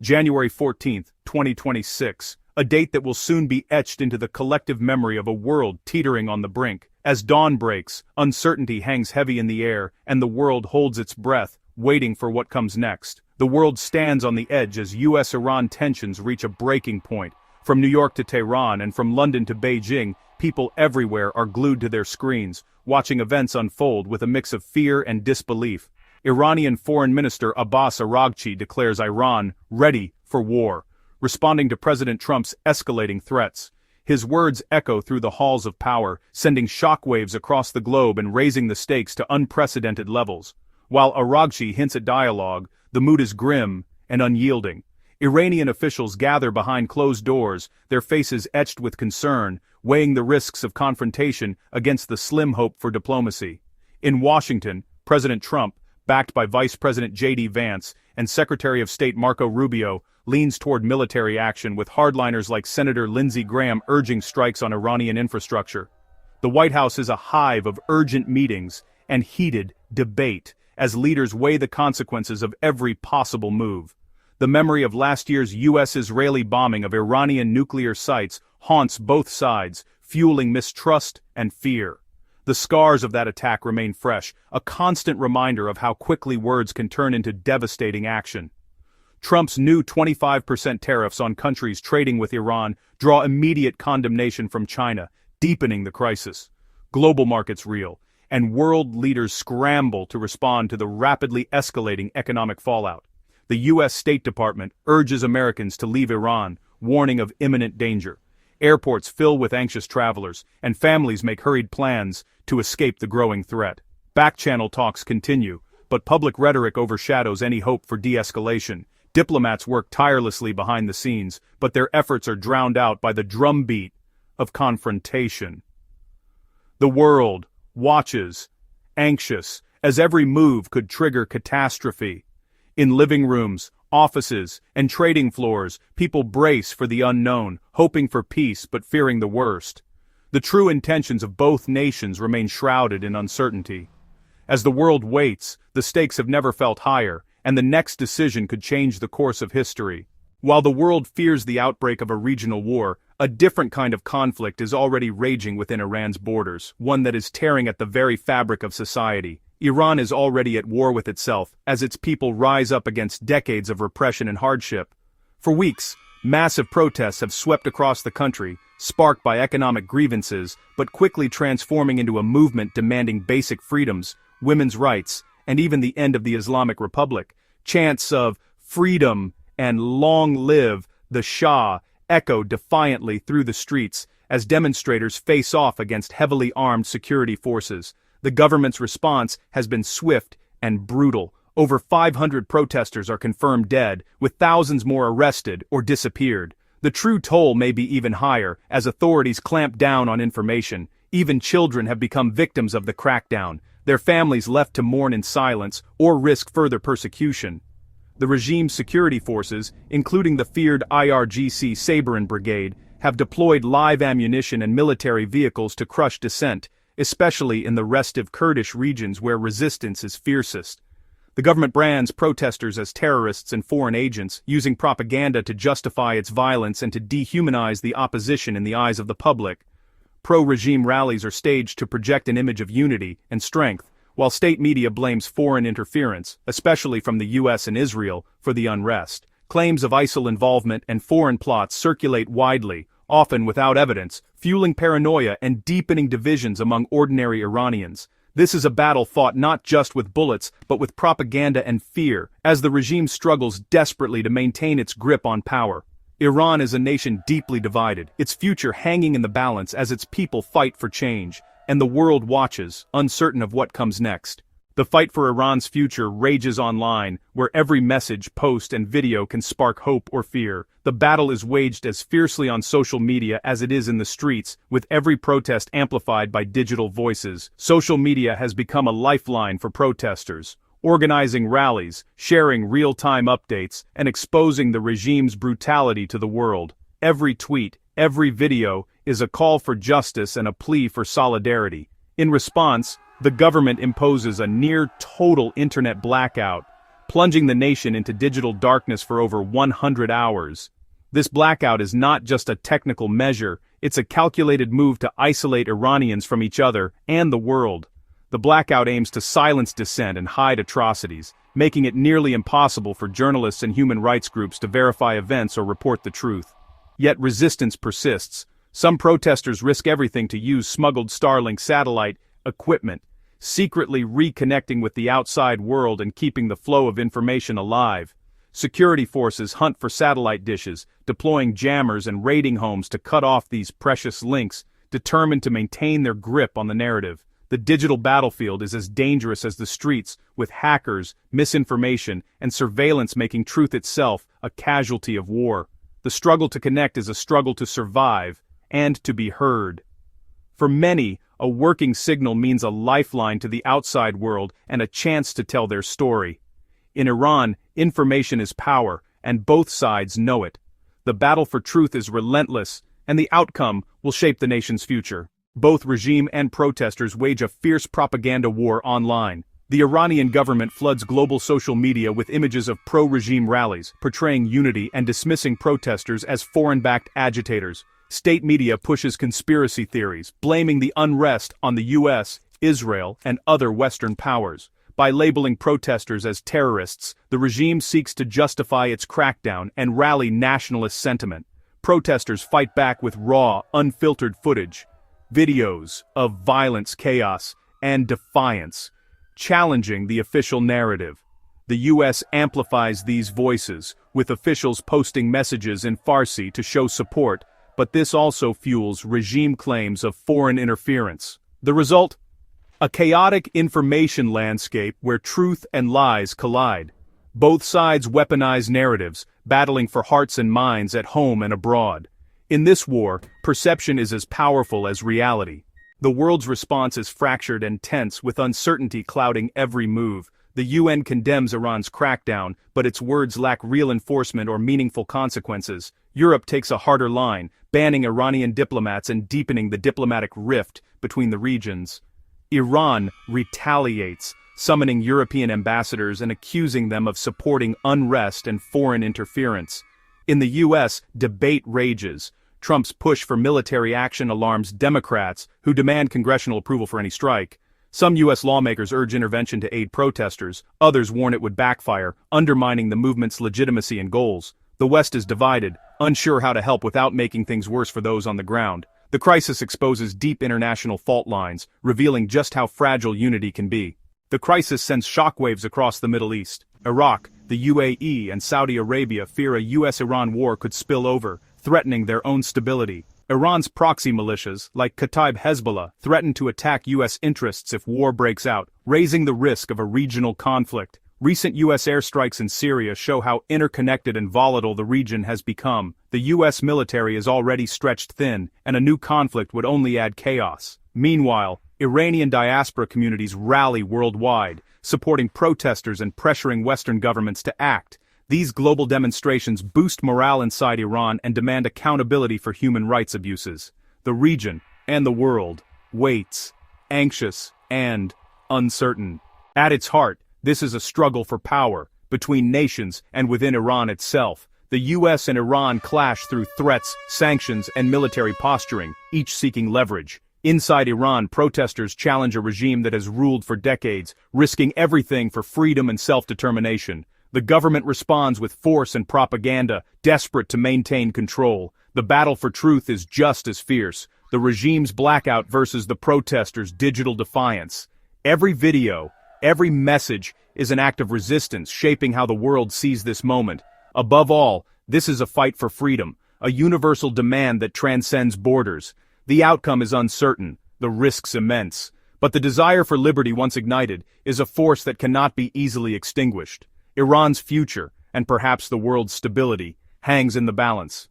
January 14, 2026, a date that will soon be etched into the collective memory of a world teetering on the brink. As dawn breaks, uncertainty hangs heavy in the air, and the world holds its breath, waiting for what comes next. The world stands on the edge as US-Iran tensions reach a breaking point. From New York to Tehran and from London to Beijing, people everywhere are glued to their screens, watching events unfold with a mix of fear and disbelief. Iranian Foreign Minister Abbas Araghchi declares Iran ready for war, responding to President Trump's escalating threats. His words echo through the halls of power, sending shockwaves across the globe and raising the stakes to unprecedented levels. While Araghchi hints at dialogue, the mood is grim and unyielding. Iranian officials gather behind closed doors, their faces etched with concern, weighing the risks of confrontation against the slim hope for diplomacy. In Washington, President Trump, backed by Vice President J.D. Vance and Secretary of State Marco Rubio, leans toward military action with hardliners like Senator Lindsey Graham urging strikes on Iranian infrastructure. The White House is a hive of urgent meetings and heated debate as leaders weigh the consequences of every possible move. The memory of last year's U.S.-Israeli bombing of Iranian nuclear sites haunts both sides, fueling mistrust and fear. The scars of that attack remain fresh, a constant reminder of how quickly words can turn into devastating action. Trump's new 25% tariffs on countries trading with Iran draw immediate condemnation from China, deepening the crisis. Global markets reel, and world leaders scramble to respond to the rapidly escalating economic fallout. The U.S. State Department urges Americans to leave Iran, warning of imminent danger. Airports fill with anxious travelers, and families make hurried plans to escape the growing threat. Back-channel talks continue, but public rhetoric overshadows any hope for de-escalation. Diplomats work tirelessly behind the scenes, but their efforts are drowned out by the drumbeat of confrontation. The world watches, anxious, as every move could trigger catastrophe. In living rooms, offices, and trading floors, people brace for the unknown, hoping for peace but fearing the worst. The true intentions of both nations remain shrouded in uncertainty. As the world waits, the stakes have never felt higher, and the next decision could change the course of history. While the world fears the outbreak of a regional war, a different kind of conflict is already raging within Iran's borders, one that is tearing at the very fabric of society. Iran is already at war with itself, as its people rise up against decades of repression and hardship. For weeks, massive protests have swept across the country, sparked by economic grievances, but quickly transforming into a movement demanding basic freedoms, women's rights, and even the end of the Islamic Republic. Chants of freedom and long live the Shah echo defiantly through the streets as demonstrators face off against heavily armed security forces. The government's response has been swift and brutal. Over 500 protesters are confirmed dead, with thousands more arrested or disappeared. The true toll may be even higher, as authorities clamp down on information. Even children have become victims of the crackdown, their families left to mourn in silence or risk further persecution. The regime's security forces, including the feared IRGC Sabrin Brigade, have deployed live ammunition and military vehicles to crush dissent, especially in the restive Kurdish regions where resistance is fiercest. The government brands protesters as terrorists and foreign agents, using propaganda to justify its violence and to dehumanize the opposition in the eyes of the public. Pro-regime rallies are staged to project an image of unity and strength, while state media blames foreign interference, especially from the US and Israel, for the unrest. Claims of ISIL involvement and foreign plots circulate widely, often without evidence, fueling paranoia and deepening divisions among ordinary Iranians. This is a battle fought not just with bullets, but with propaganda and fear, as the regime struggles desperately to maintain its grip on power. Iran is a nation deeply divided, its future hanging in the balance as its people fight for change, and the world watches, uncertain of what comes next. The fight for Iran's future rages online, where every message, post, and video can spark hope or fear. The battle is waged as fiercely on social media as it is in the streets, with every protest amplified by digital voices. Social media has become a lifeline for protesters, organizing rallies, sharing real-time updates, and exposing the regime's brutality to the world. Every tweet, every video, is a call for justice and a plea for solidarity. In response, the government imposes a near-total internet blackout, plunging the nation into digital darkness for over 100 hours. This blackout is not just a technical measure, it's a calculated move to isolate Iranians from each other and the world. The blackout aims to silence dissent and hide atrocities, making it nearly impossible for journalists and human rights groups to verify events or report the truth. Yet resistance persists. Some protesters risk everything to use smuggled Starlink satellite equipment, secretly reconnecting with the outside world and keeping the flow of information alive. Security forces hunt for satellite dishes, deploying jammers and raiding homes to cut off these precious links, determined to maintain their grip on the narrative. The digital battlefield is as dangerous as the streets, with hackers, misinformation, and surveillance making truth itself a casualty of war. The struggle to connect is a struggle to survive and to be heard. For many, a working signal means a lifeline to the outside world and a chance to tell their story. In Iran, information is power, and both sides know it. The battle for truth is relentless, and the outcome will shape the nation's future. Both regime and protesters wage a fierce propaganda war online. The Iranian government floods global social media with images of pro-regime rallies, portraying unity and dismissing protesters as foreign-backed agitators. State media pushes conspiracy theories, blaming the unrest on the US, Israel, and other Western powers. By labeling protesters as terrorists, the regime seeks to justify its crackdown and rally nationalist sentiment. Protesters fight back with raw, unfiltered footage, videos of violence, chaos, and defiance, challenging the official narrative. The US amplifies these voices, with officials posting messages in Farsi to show support, but this also fuels regime claims of foreign interference. The result? A chaotic information landscape where truth and lies collide. Both sides weaponize narratives, battling for hearts and minds at home and abroad. In this war, perception is as powerful as reality. The world's response is fractured and tense, with uncertainty clouding every move. The UN condemns Iran's crackdown, but its words lack real enforcement or meaningful consequences. Europe takes a harder line, banning Iranian diplomats and deepening the diplomatic rift between the regions. Iran retaliates, summoning European ambassadors and accusing them of supporting unrest and foreign interference. In the US, debate rages. Trump's push for military action alarms Democrats, who demand congressional approval for any strike. Some US lawmakers urge intervention to aid protesters, others warn it would backfire, undermining the movement's legitimacy and goals. The West is divided, unsure how to help without making things worse for those on the ground. The crisis exposes deep international fault lines, revealing just how fragile unity can be. The crisis sends shockwaves across the Middle East. Iraq, the UAE, and Saudi Arabia fear a US-Iran war could spill over, threatening their own stability. Iran's proxy militias, like Kataib Hezbollah, threaten to attack US interests if war breaks out, raising the risk of a regional conflict. Recent US airstrikes in Syria show how interconnected and volatile the region has become. The US military is already stretched thin, and a new conflict would only add chaos. Meanwhile, Iranian diaspora communities rally worldwide, supporting protesters and pressuring Western governments to act. These global demonstrations boost morale inside Iran and demand accountability for human rights abuses. The region, and the world, waits, anxious and uncertain. At its heart, this is a struggle for power, between nations and within Iran itself. The US and Iran clash through threats, sanctions, and military posturing, each seeking leverage. Inside Iran, protesters challenge a regime that has ruled for decades, risking everything for freedom and self-determination. The government responds with force and propaganda, desperate to maintain control. The battle for truth is just as fierce. The regime's blackout versus the protesters' digital defiance. Every video, every message is an act of resistance, shaping how the world sees this moment. Above all, this is a fight for freedom, a universal demand that transcends borders. The outcome is uncertain, the risks immense. But the desire for liberty, once ignited, is a force that cannot be easily extinguished. Iran's future, and perhaps the world's stability, hangs in the balance.